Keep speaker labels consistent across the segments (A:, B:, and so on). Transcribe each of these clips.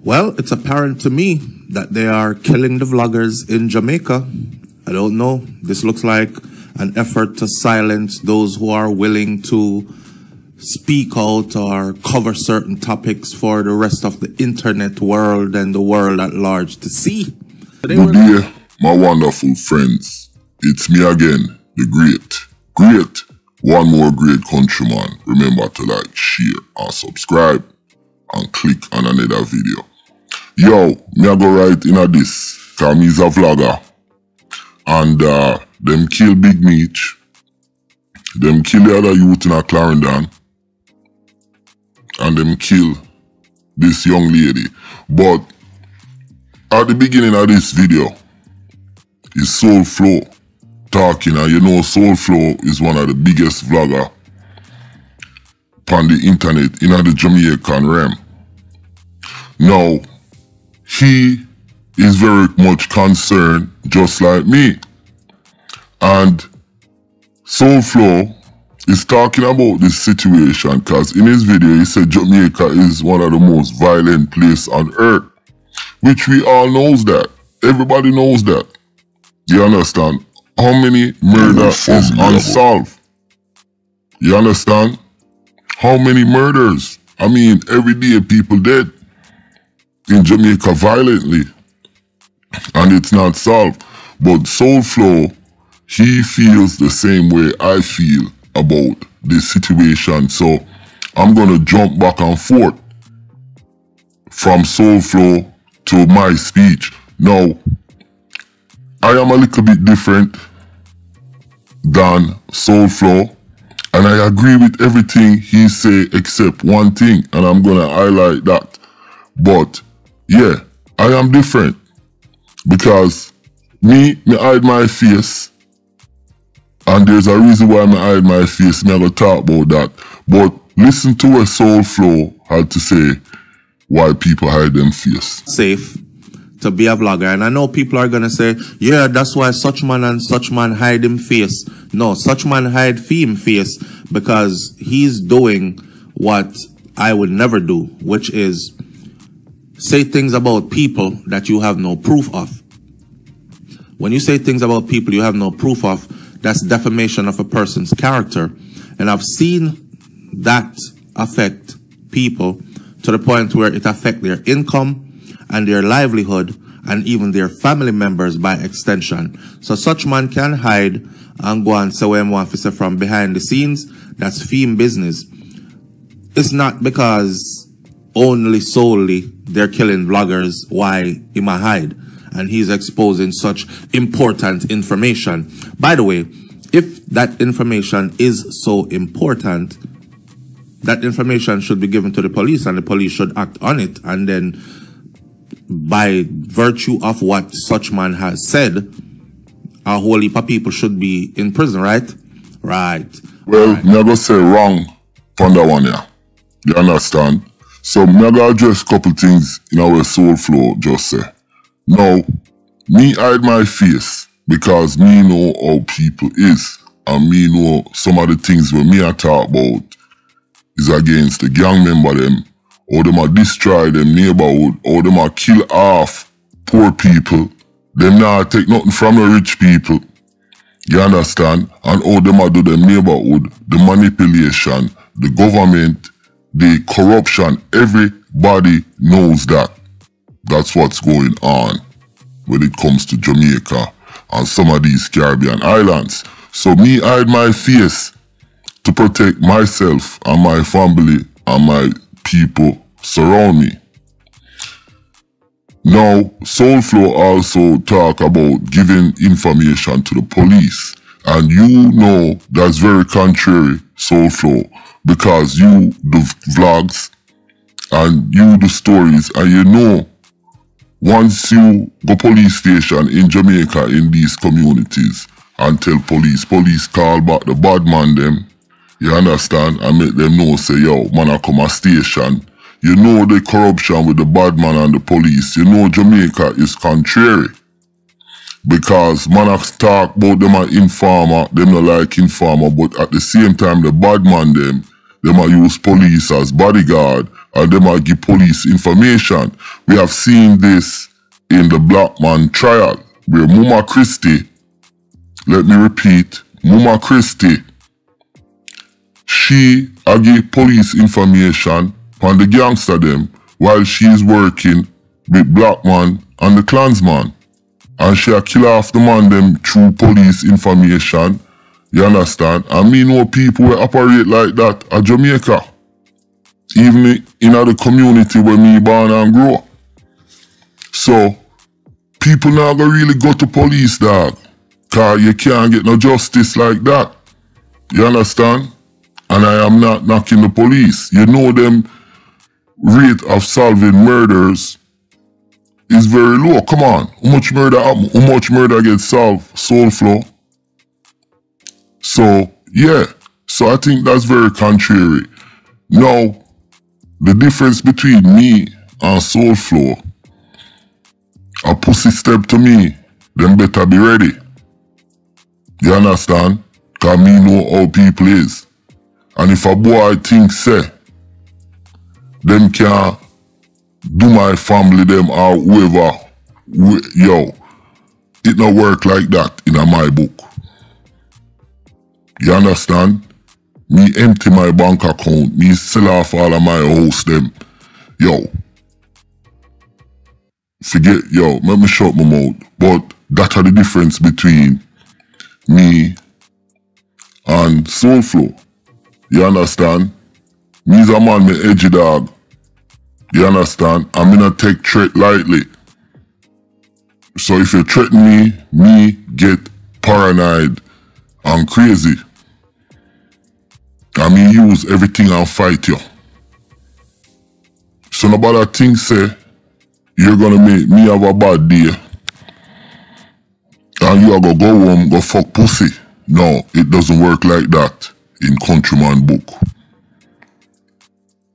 A: Well, it's apparent to me that they are killing the vloggers in Jamaica. I don't know. This looks like an effort to silence those who are willing to speak out or cover certain topics for the rest of the internet world and the world at large to see.
B: Good day, my wonderful friends. It's me again, the great, one more great countryman. Remember to like, share, and subscribe, and click on another video. Yo, me I go right in a this, cause me's a vlogger. And them kill BigMeech. Them kill the other youth in a Clarendon. And them kill this young lady. But at the beginning of this video is Soulflow talking, and you know Soulflow is one of the biggest vlogger on the internet in the Jamaican realm. Now, he is very much concerned, just like me. And Soulflow is talking about this situation because in his video he said Jamaica is one of the most violent places on earth. Which we all knows that. Everybody knows that. You understand? How many murders is unsolved? You understand? How many murders? I mean, every day people dead in Jamaica violently. And it's not solved. But Soulflow, he feels the same way I feel about this situation. So I'm gonna jump back and forth from Soulflow to my speech. Now, I am a little bit different than Soulflow, and I agree with everything he say except one thing, and I'm gonna highlight that. But yeah, I am different because me hide my face, and there's a reason why I hide my face. Me I gonna talk about that. But listen to what Soulflow had to say why people hide them face.
A: Safe to be a vlogger, and I know people are gonna say, yeah, that's why such man and such man hide him face. No, such man hide him face because he's doing what I would never do, which is say things about people that you have no proof of. When you say things about people you have no proof of, that's defamation of a person's character. And I've seen that affect people to the point where it affects their income and their livelihood and even their family members by extension. So such man can hide and go and say what he want to say from behind the scenes. That's fame business. It's not because solely they're killing vloggers why he might hide. And he's exposing such important information. By the way, if that information is so important, that information should be given to the police and the police should act on it. And then by virtue of what such man has said, a whole heap of people should be in prison, right? Right.
B: Well, right. Never say wrong on that one, yeah. You understand? So, I'm going to address a couple things in our Soulflow just say. Now, me hide my face because me know how people is. And me know some of the things where me I talk about is against the gang member them, or them a destroy them neighborhood, or them a kill off poor people. Them not take nothing from the rich people. You understand? And how them a do them neighborhood, the manipulation, the government, the corruption. Everybody knows that. That's what's going on when it comes to Jamaica and some of these Caribbean islands. So me hide my face to protect myself and my family and my people surround me. Now, Soulflow also talk about giving information to the police. And you know that's very contrary, Soulflow, because you do vlogs and you do stories, and you know once you go police station in Jamaica in these communities and tell police call back the bad man them, you understand, and make them know say, yo, man I come a station. You know the corruption with the bad man and the police. You know Jamaica is contrary. Because man I talk about them as informer, them not like informer, but at the same time the bad man them a use police as bodyguard and them are give police information. We have seen this in the Black Man trial, where Mama Christie, let me repeat, Mama Christie, she gave police information on the gangster them while she is working with Black Man and the Klansman. And she a kill off the man them through police information. You understand? And me know people will operate like that at Jamaica. Even in the community where me born and grow. So, people now gonna really go to police, dog. Cause you can't get no justice like that. You understand? And I am not knocking the police. You know them rate of solving murders is very low. Come on. How much murder happen? How much murder gets solved? Soul Flow. So, yeah. So I think that's very contrary. Now, the difference between me and Soul Flow, a pussy step to me, them better be ready. You understand? Cause me know how people is. And if a boy think say, them can do my family them or whoever, yo, it not work like that in my book. You understand? Me empty my bank account, me sell off all of my house them. Yo. Forget, yo, let me shut my mouth. But that are the difference between me and Soul Flow. You understand? Me's a man, me edgy dog. You understand? I'm gonna take threat lightly. So if you threaten me get paranoid and crazy. I mean use everything and fight you. So nobody think say you're gonna make me have a bad day and you are gonna go home, go fuck pussy. No, it doesn't work like that in Countryman book.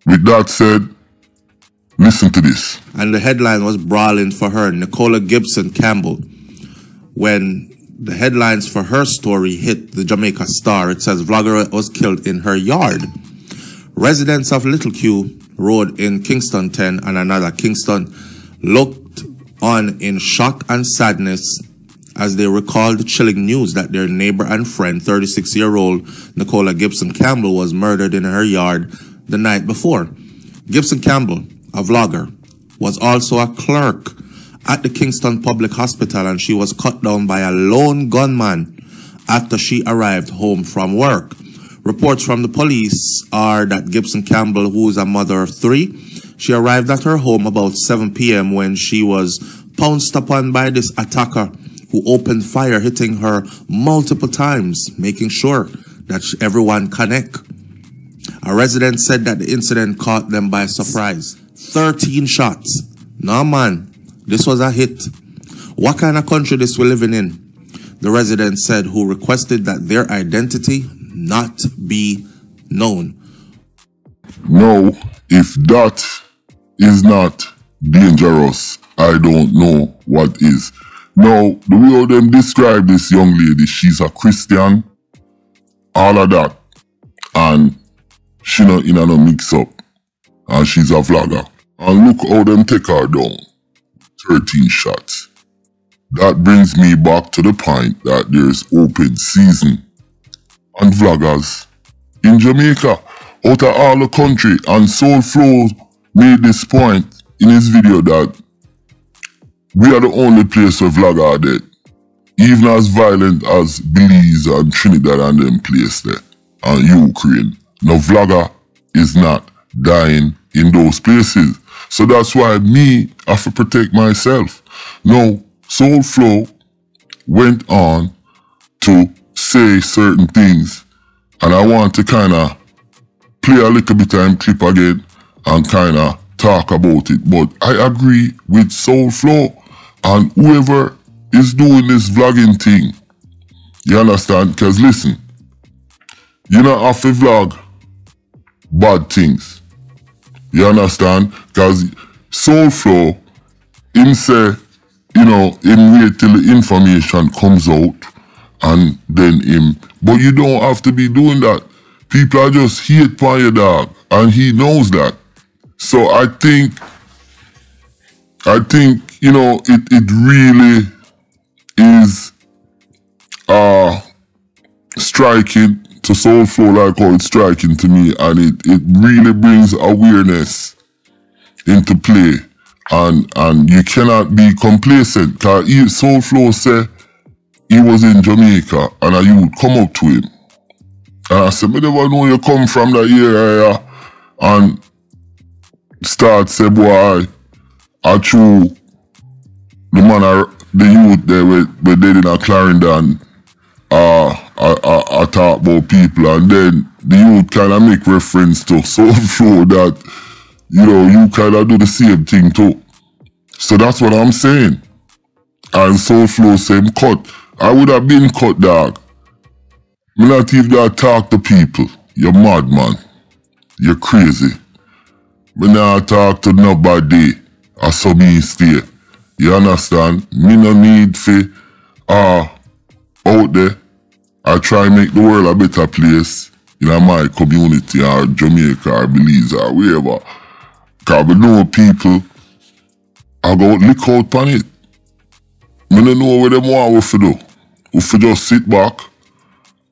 B: With that said, listen to this.
A: And the headline was brawling for her, Nicola Gibson Campbell. When the headlines for her story hit the Jamaica Star, it says vlogger was killed in her yard. Residents of Little Q Road in Kingston 10 and another Kingston looked on in shock and sadness as they recalled the chilling news that their neighbor and friend, 36-year-old Nicola Gibson Campbell, was murdered in her yard the night before. Gibson Campbell, a vlogger, was also a clerk at the Kingston Public Hospital, and she was cut down by a lone gunman after she arrived home from work. Reports from the police are that Gibson Campbell, who is a mother of 3, she arrived at her home about 7 p.m. when she was pounced upon by this attacker who opened fire, hitting her multiple times, making sure that everyone connect. A resident said that the incident caught them by surprise. 13 shots. Nah, man, this was a hit. What kind of country this we're living in? The resident said, who requested that their identity not be known.
B: No, if that is not dangerous, I don't know what is. Now, the way how them describe this young lady, she's a Christian, all of that, and she not in a no mix up, and she's a vlogger. And look how them take her down, 13 shots. That brings me back to the point that there's open season on vloggers in Jamaica, out of all the country, and Soul Flow made this point in his video that we are the only place where vlogger are dead. Even as violent as Belize and Trinidad and them place there, and Ukraine. No vlogger is not dying in those places. So that's why me have to protect myself. Now, Soul Flow went on to say certain things, and I want to kind of play a little bit of clip again and kind of talk about it. But I agree with Soul Flow and whoever is doing this vlogging thing. You understand? Because listen, you don't have to vlog bad things. You understand? Because Soul Flow, him say, you know, him wait till the information comes out and then him. But you don't have to be doing that. People are just hate for your dog, and he knows that. So I think, you know, it really is striking to Soul Flow like how it's striking to me, and it really brings awareness into play, and you cannot be complacent. Cause Soul Flow said he was in Jamaica and a youth come up to him, and I said, "Me never know you come from that area," and start say, "Boy, I true the man, the youth there were dead in a Clarendon. I talk about people," and then the youth kind of make reference to Soul Flow that, you know, you kind of do the same thing too. So that's what I'm saying. And Soul Flow same cut. I would have been cut, dog. Me not even talk to people. You're mad, man. You're crazy. Me not talk to nobody. I saw me stay. You understand? Me no need for out there. I try make the world a better place in my community or Jamaica or Belize or wherever. Cause we know people I go lick out on it. Me don't know what them want we for do. We for just sit back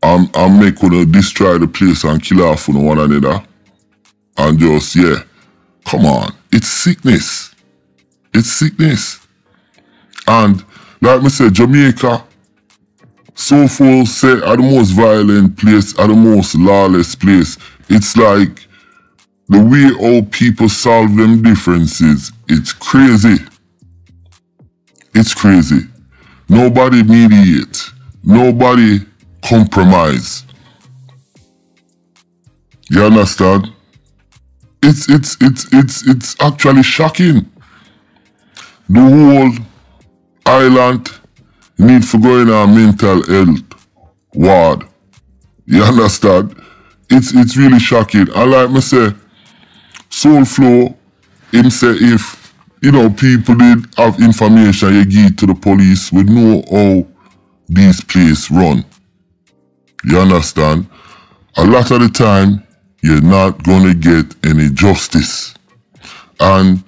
B: and make one destroy the place and kill off one another. And just, yeah. Come on. It's sickness. It's sickness. And like me said, Jamaica, so far say are the most violent place, are the most lawless place. It's like the way how people solve them differences, it's crazy. It's crazy. Nobody mediate. Nobody compromise. You understand? It's actually shocking. The whole island need for going on mental health ward. You understand? It's really shocking. And like me say, Soul Flow, him say if, you know, people did have information you give to the police, we know how these places run. You understand? A lot of the time, you're not gonna get any justice. And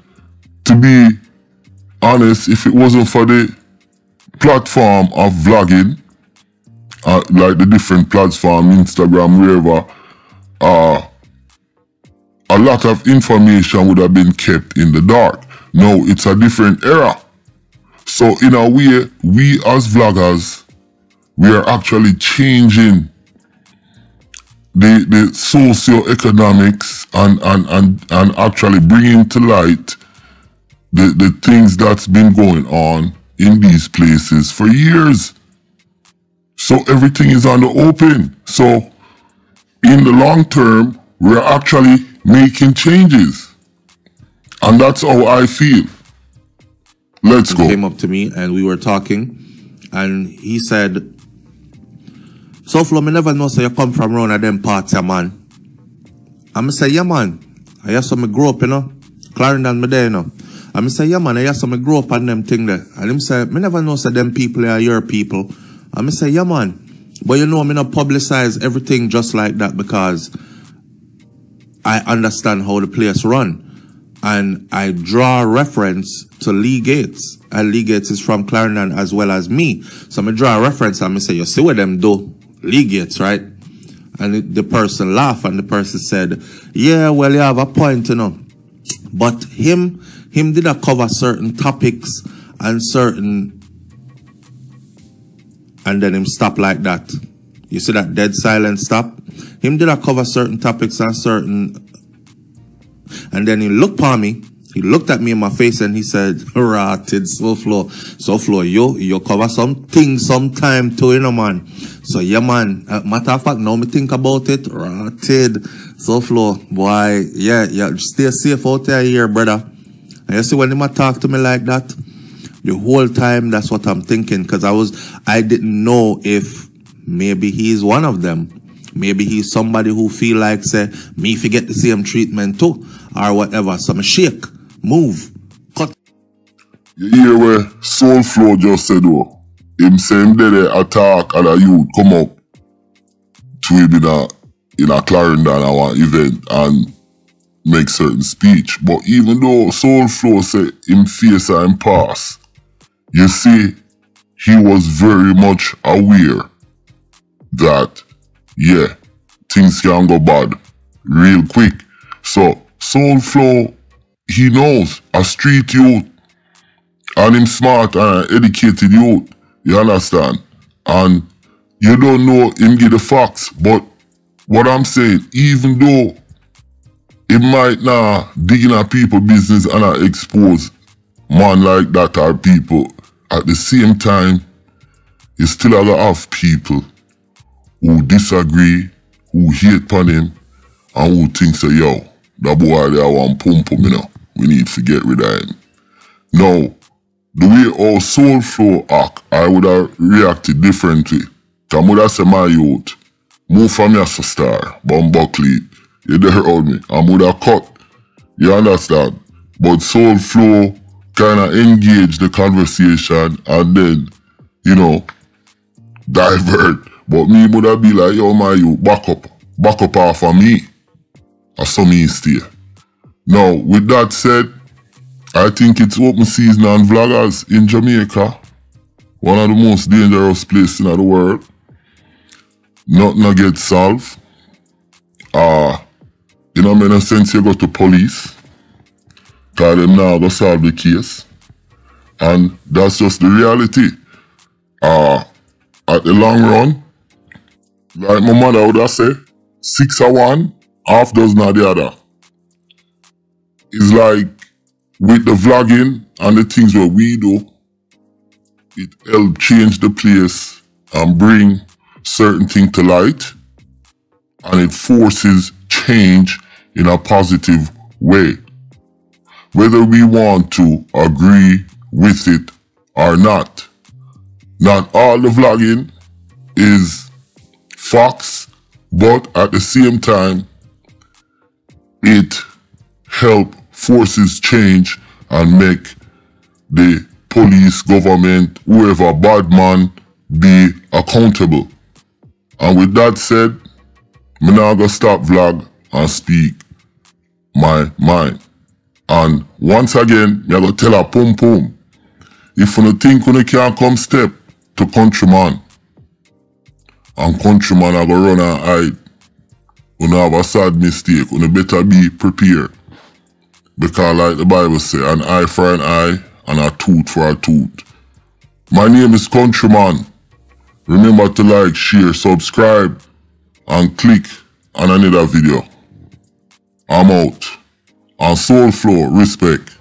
B: to be honest, if it wasn't for the platform of vlogging, like the different platform, Instagram, wherever, a lot of information would have been kept in the dark. Now it's a different era. So in a way, we as vloggers, we are actually changing the socio-economics and actually bringing to light the things that's been going on in these places for years. So everything is on the open. So in the long term, we're actually making changes. And that's how I feel. Let's go.
A: He came up to me and we were talking, and he said, "So Flo, me never know so you come from around them parts, yeah, man." And I say, "Yeah, man. I hear some me grow up, you know. Clarendon me there, you know." And I say, "Yeah, man, I hear some me grow up on them thing there." And him say, "Me never know so them people are your people." And I say, "Yeah, man. But you know, me not publicize everything just like that because I understand how the place run. And I draw reference to Lee Gates. And Lee Gates is from Clarendon as well as me. So I draw a reference and I say, you see what them do? Lee Gates, right?" And the person laughed and the person said, "Yeah, well, you have a point, you know. But him did not cover certain topics and certain..." And then him stop like that. You see that dead silence stop? Him did not cover certain topics and certain... And then he looked at me. He looked at me in my face and he said, "Rotted, Soul Flow. So Flow, you cover some things sometime too, you know, man. So yeah, man. Matter of fact, now me think about it. Rotted, Soul Flow. Boy, yeah, stay safe out there here, brother." And you see when him talk to me like that, the whole time that's what I'm thinking. Because I didn't know if maybe he's one of them. Maybe he's somebody who feel like, say, me forget the same treatment too, or whatever. So me shake, move, cut.
B: You hear where Soul Flow just said, oh, him saying that attack and a youth come up to him in a Clarendon or event, and make certain speech. But even though Soul Flow say him face or him pass, you see, he was very much aware that, yeah, things can go bad real quick. So Soul Flow, he knows a street youth, and him smart and educated youth, you understand? And you don't know him give the facts, but what I'm saying, even though it might not dig in a people business and not expose man like that or people, at the same time, you still have people who disagree, who hate on him, and who think say, yo, that boy there want pump him, you know. We need to get rid of him. Now, the way our Soul Flow act, I would have reacted differently. Cause I would have said, my youth, move from your star, Buckley, you there heard me, I would have cut. You understand? But Soul Flow kind of engage the conversation and then, you know, divert. But me would have be like, yo, my youth, back up off of me. Or some me stay. Now, with that said, I think it's open season on vloggers in Jamaica. One of the most dangerous places in the world. Nothing get solved. You know, in a sense you go to police. Cause them now go solve the case. And that's just the reality. At the long run, like my mother would have said, 6 of one, half dozen of the other. It's like with the vlogging and the things that we do, it helps change the place and bring certain things to light, and it forces change in a positive way. Whether we want to agree with it or not. Not all the vlogging is facts, but at the same time, it forces change and make the police, government, whoever bad man be accountable. And with that said, I'm not gonna stop vlog and speak my mind. And once again, I'm gonna tell a pum pum, if you think you can't come step to countryman, and countryman are gonna run and hide, you have a sad mistake, you better be prepared. Because like the Bible says, an eye for an eye and a tooth for a tooth. My name is Countryman. Remember to like, share, subscribe, and click on another video. I'm out. On Soul Flow, respect.